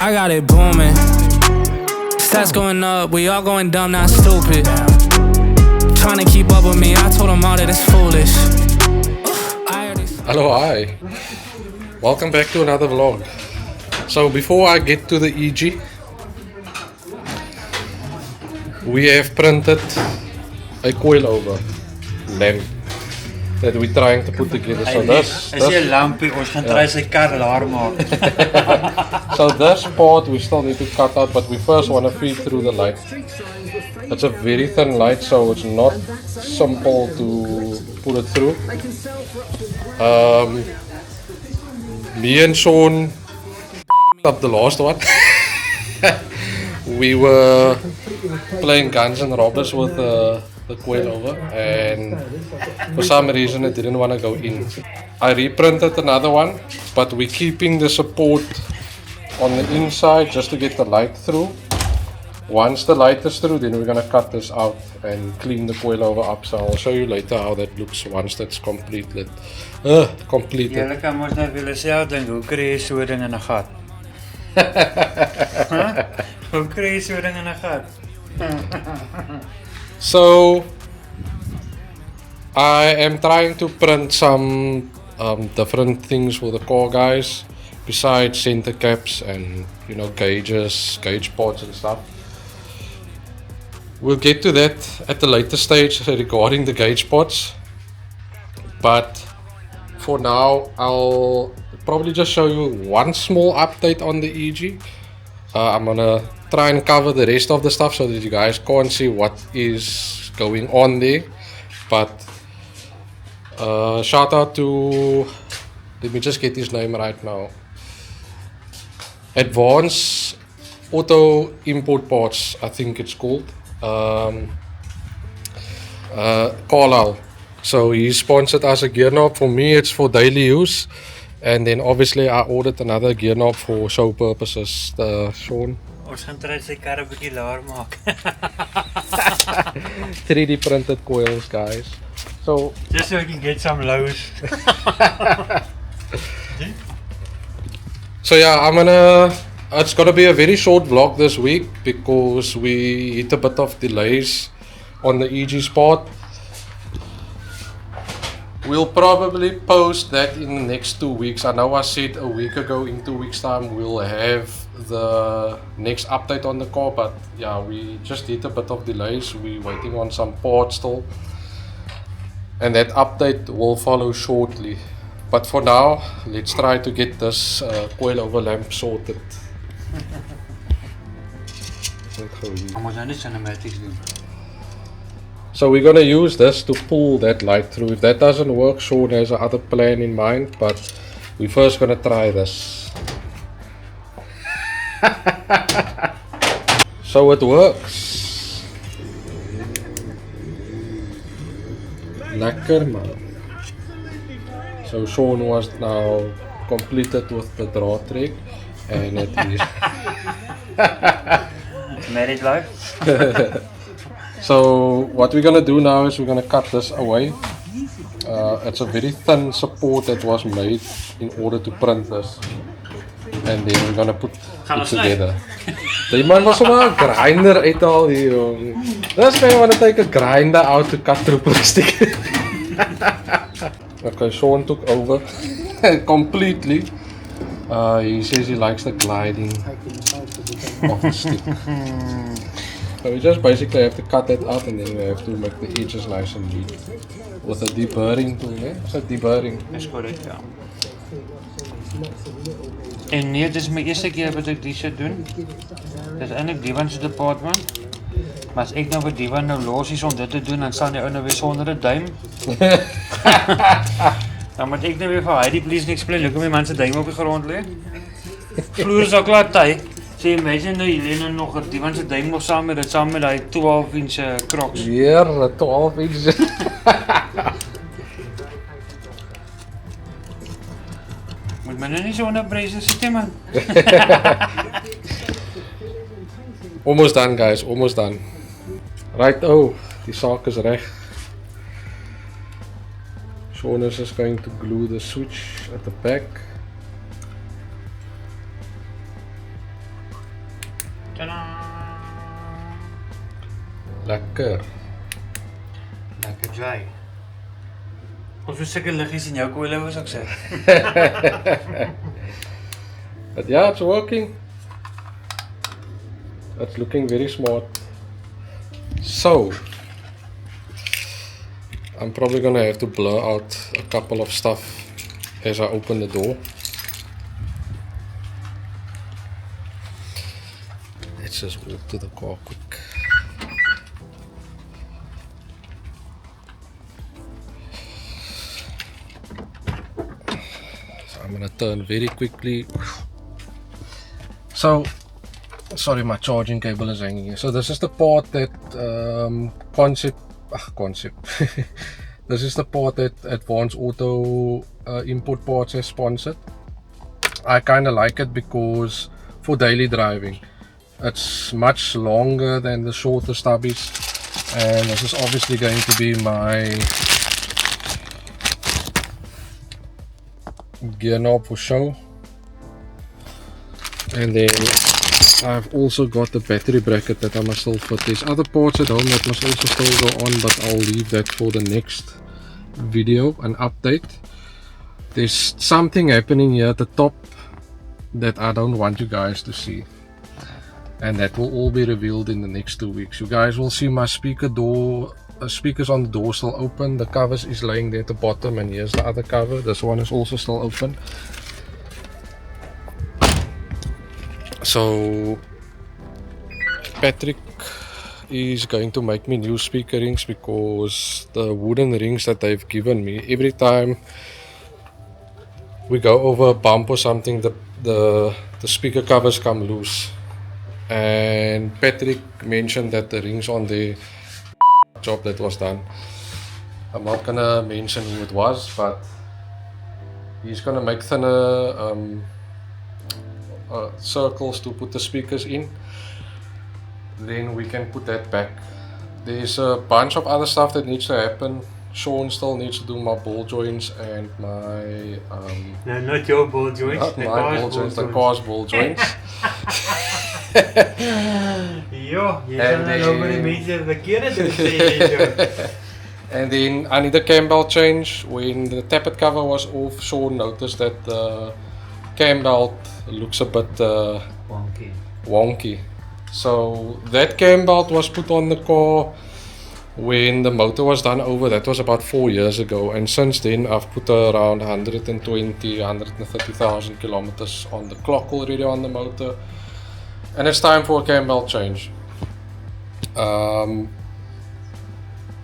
I got it booming. Stats going up, we all going dumb, not stupid. Trying to keep up with me, I told them all that it's foolish. Hello, hi. Welcome back to another vlog. So before I get to the EG, we have printed a coilover lamp that we're trying to put together. So this so this part we still need to cut out, but we first want to feed through the light. It's a very thin light, so it's not simple to put it through. Me and Shaun up the last one. We were playing Guns and Robbers with the coilover, and for some reason it didn't want to go in. I reprinted another one, but we're keeping the support on the inside just to get the light through. Once the light is through, then we're going to cut this out and clean the coilover up. So I'll show you later how that looks once that's completed. Julle kan mos net wil self dink, hoe kry jy so ding in 'n gat? Hoe kry jy so ding in 'n gat? So I am trying to print some different things for the car guys, besides center caps and gauges, gauge pods and stuff. We'll get to that at the later stage regarding the gauge pods, but for now I'll probably just show you one small update on the EG. I'm gonna try and cover the rest of the stuff so that you guys can't see what is going on there, but shout out to, let me just get his name right now, Advanced Auto Import Parts, I think it's called, Carlisle. So he sponsored us a gear knob. For me it's for daily use, and then obviously I ordered another gear knob for show purposes. Shaun, Ons gaan try sy kar 'n bietjie laer maak. 3D printed coils guys, so Just so I can get some lows. So yeah, it's gonna be a very short vlog this week because we hit a bit of delays on the EG part. We'll probably post that in the next 2 weeks. I know I said a week ago in 2 weeks time we'll have the next update on the car, but yeah, we just hit a bit of delays. We're waiting on some parts still, and that update will follow shortly. But for now, let's try to get this coilover lamp sorted. Ons gaan net cinematics doen. So we're gonna use this to pull that light through. If that doesn't work, Shaun has another plan in mind, but we're first gonna try this. So it works. Lekker man. So Shaun was now completed with the draw trick, and it is Married life. So what we're gonna do now is we're gonna cut this away. It's a very thin support that was made in order to print this, and then we're gonna put it together. The man was somewhere a grinder uithaal hier jong. This man wanna take a grinder out to cut through plastic. Okay, Shaun took over completely. He says he likes the gliding of the stick. So we just basically have to cut that out, and then we have to make the edges nice and neat with a deburring tool. Is it deburring? Dis korrek, ja. En nee, dis my eerste keer wat ek dit doen. Dis eintlik Divan se department. Maar as ek nou vir Divan nou los is om dit te doen, dan staan die ou nou weer sonder 'n duim. Dan moet ek nou weer vir Heidi please explain, hoekom die man se duim op die grond lê. Vloer is al klaar ty. So imagine nou jy lê nog 'n Divan se duim nog saam met daai 12 inch Crocs. Weer 12 inch. Moet my nou nie so onderbreek sit man. Almost done guys, almost done. Right, oh, die saak is reg. Shaun is just going to glue the switch at the back. Lekker. Lekker dry. Ons moet seker liggies in jou coilovers ook sê. But yeah, it's working. It's looking very smart. So, I'm probably gonna have to blur out a couple of stuff as I open the door. Let's just walk to the car quick. So I'm gonna turn very quickly. So, sorry, my charging cable is hanging here. So this is the part that Concept. This is the part that Advanced Auto Import Parts has sponsored. I kind of like it because for daily driving, it's much longer than the shorter stubbies, and this is obviously going to be my gear knob for show. And then I've also got the battery bracket that I must still fit. There's other parts at home that must also still go on, but I'll leave that for the next video, an update. There's something happening here at the top that I don't want you guys to see, and that will all be revealed in the next 2 weeks. You guys will see my speakers on the door still open. The covers is laying there at the bottom, and here's the other cover. This one is also still open. So Patrick is going to make me new speaker rings, because the wooden rings that they've given me, every time we go over a bump or something, the speaker covers come loose. And Patrick mentioned that the rings on the job that was done, I'm not gonna mention who it was, but he's gonna make thinner circles to put the speakers in. Then we can put that back. There's a bunch of other stuff that needs to happen. Shaun still needs to do my ball joints and my No, not your ball joints. not my ball joints, the car's ball joints. Ja, jy En sal nou oor die mense verkeerde doen sê. And then I need a cam belt change. When the tappet cover was off, Shaun noticed that the cam belt looks a bit wonky. So that cam belt was put on the car when the motor was done over. That was about 4 years ago, and since then I've put around 130,000 kilometers on the clock already on the motor, and it's time for a cam belt change.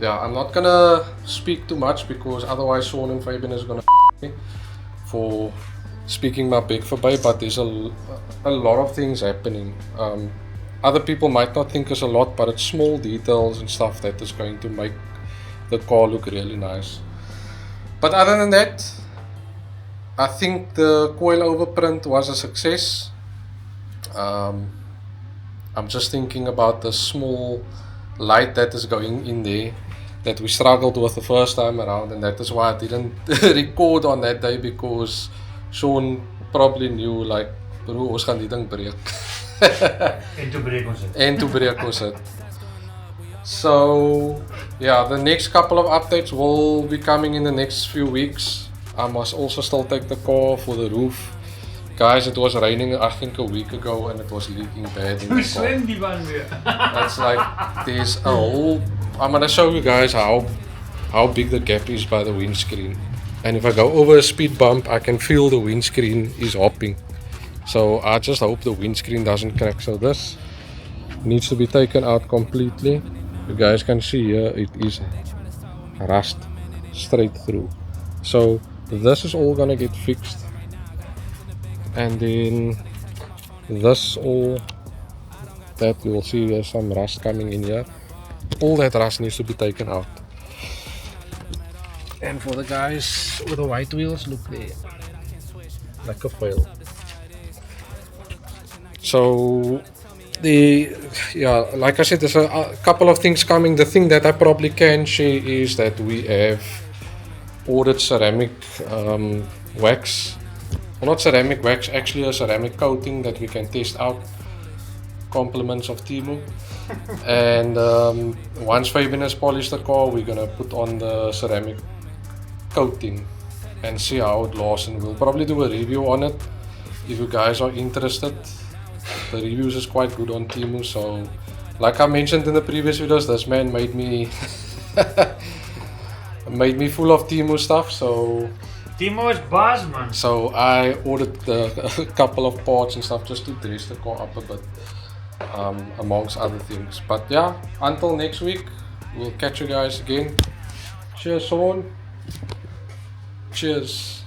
Yeah, I'm not gonna speak too much, because otherwise Shaun and Fabian is gonna me for speaking my big verby, but there's a lot of things happening. Other people might not think it's a lot, but it's small details and stuff that is going to make the car look really nice. But other than that, I think the coilover print was a success. I'm just thinking about the small light that is going in there that we struggled with the first time around, and that is why I didn't record on that day, because Shaun probably knew, like, bro, ons gaan die ding breek. En toe breek ons dit. So yeah, the next couple of updates will be coming in the next few weeks. I must also still take the car for the roof. Guys, it was raining I think a week ago, and it was leaking bad in the car. It's like there's a whole. I'm gonna show you guys how big the gap is by the windscreen, and if I go over a speed bump, I can feel the windscreen is hopping. So I just hope the windscreen doesn't crack. So this needs to be taken out completely. You guys can see here it is rust straight through. So this is all gonna get fixed, and then this all that you will see there's some rust coming in here. All that rust needs to be taken out. And for the guys with the white wheels, look there, like a foil. So like I said, there's a couple of things coming. The thing that I probably can share is that we have ordered ceramic wax. Well, not ceramic wax, actually a ceramic coating that we can test out. compliments of Timo. And once Fabian has polished the car, we're gonna put on the ceramic coating and see how it lasts, and we'll probably do a review on it if you guys are interested. The reviews is quite good on Timo, so like I mentioned in the previous videos, this man made me made me full of Timo stuff, so Timo is boss, man. so I ordered a couple of parts and stuff just to dress the car up a bit, amongst other things. But yeah, until next week, we'll catch you guys again. Cheers, Shaun. Cheers.